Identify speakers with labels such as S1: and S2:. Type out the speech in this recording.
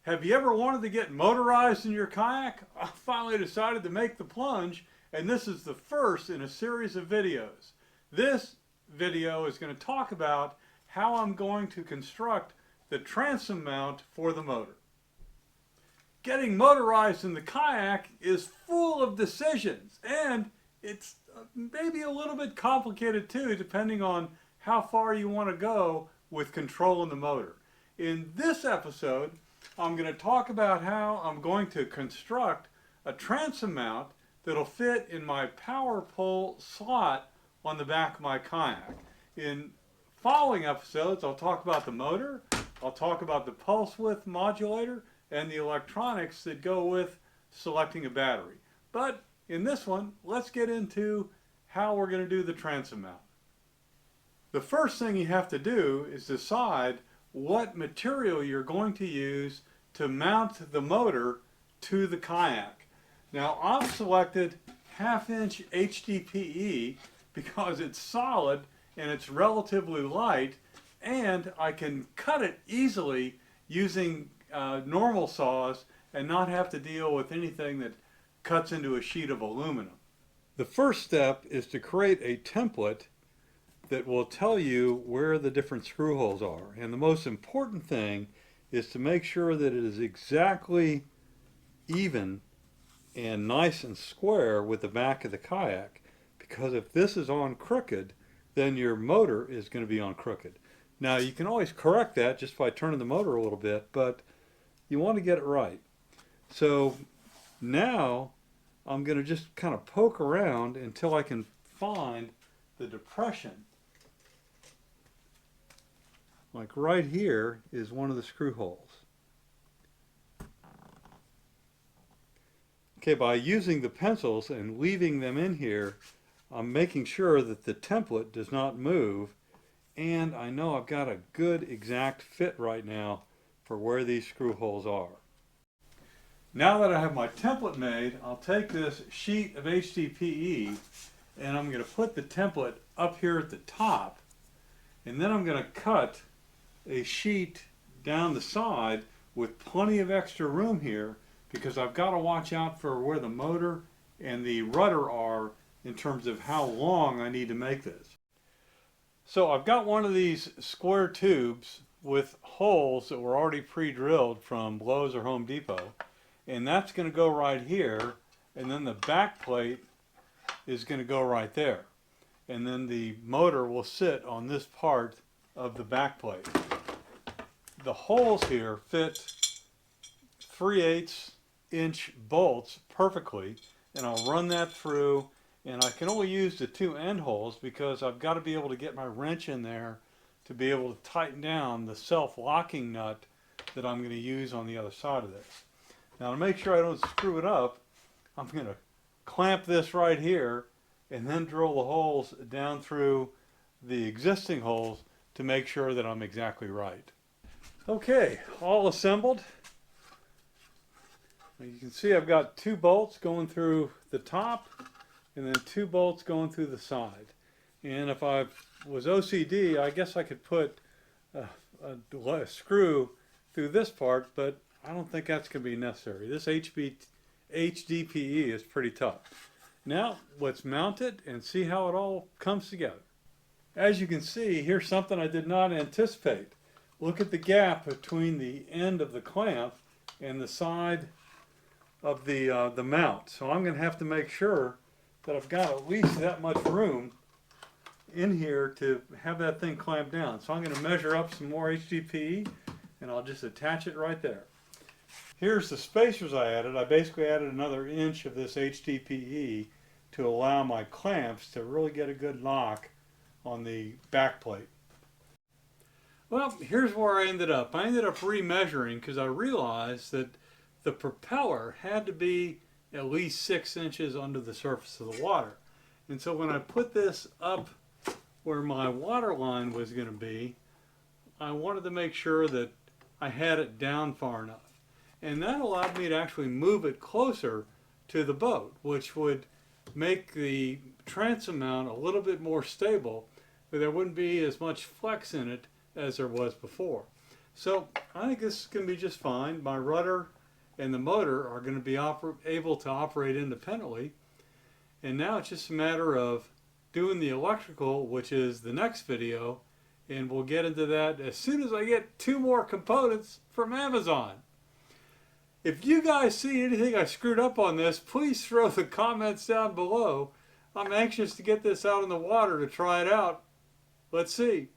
S1: Have you ever wanted to get motorized in your kayak? I finally decided to make the plunge, and this is the first in a series of videos. This video is going to talk about how I'm going to construct the transom mount for the motor. Getting motorized in the kayak is full of decisions, and it's maybe a little bit complicated too, depending on how far you want to go with controlling the motor. In this episode, I'm going to talk about how I'm going to construct a transom mount that'll fit in my power pole slot on the back of my kayak. In following episodes, I'll talk about the motor, I'll talk about the pulse width modulator, and the electronics that go with selecting a battery. But in this one, let's get into how we're going to do the transom mount. The first thing you have to do is decide what material you're going to use to mount the motor to the kayak. Now I've selected 1/2 inch HDPE because it's solid and it's relatively light, and I can cut it easily using normal saws and not have to deal with anything that cuts into a sheet of aluminum. The first step is to create a template that will tell you where the different screw holes are. And the most important thing is to make sure that it is exactly even and nice and square with the back of the kayak, because if this is on crooked, then your motor is going to be on crooked. Now you can always correct that just by turning the motor a little bit, but you want to get it right. So now I'm going to just kind of poke around until I can find the depression. Like right here is one of the screw holes. Okay, by using the pencils and leaving them in here, I'm making sure that the template does not move, and I know I've got a good exact fit right now for where these screw holes are. Now that I have my template made, I'll take this sheet of HDPE and I'm going to put the template up here at the top, and then I'm going to cut a sheet down the side with plenty of extra room here, because I've got to watch out for where the motor and the rudder are in terms of how long I need to make this. So I've got one of these square tubes with holes that were already pre-drilled from Lowe's or Home Depot, and that's going to go right here, and then the back plate is going to go right there, and then the motor will sit on this part of the back plate. The holes here fit 3/8 inch bolts perfectly, and I'll run that through, and I can only use the 2 end holes because I've got to be able to get my wrench in there to be able to tighten down the self-locking nut that I'm going to use on the other side of this. Now to make sure I don't screw it up, I'm going to clamp this right here and then drill the holes down through the existing holes to make sure that I'm exactly right. Okay, all assembled. You can see I've got 2 bolts going through the top and then 2 bolts going through the side. And if I was OCD, I guess I could put a screw through this part, but I don't think that's going to be necessary. This HDPE is pretty tough. Now let's mount it and see how it all comes together. As you can see, here's something I did not anticipate. Look at the gap between the end of the clamp and the side of the mount. So I'm going to have to make sure that I've got at least that much room in here to have that thing clamped down. So I'm going to measure up some more HDPE and I'll just attach it right there. Here's the spacers I added. I basically added another inch of this HDPE to allow my clamps to really get a good lock on the back plate. Well, here's where I ended up. I ended up remeasuring because I realized that the propeller had to be at least 6 inches under the surface of the water. And so when I put this up where my water line was going to be, I wanted to make sure that I had it down far enough. And that allowed me to actually move it closer to the boat, which would make the transom mount a little bit more stable, but there wouldn't be as much flex in it as there was before. So I think this is going to be just fine. My rudder and the motor are going to be able to operate independently. And now it's just a matter of doing the electrical, which is the next video. And we'll get into that as soon as I get 2 more components from Amazon. If you guys see anything I screwed up on this, please throw the comments down below. I'm anxious to get this out in the water to try it out. Let's see.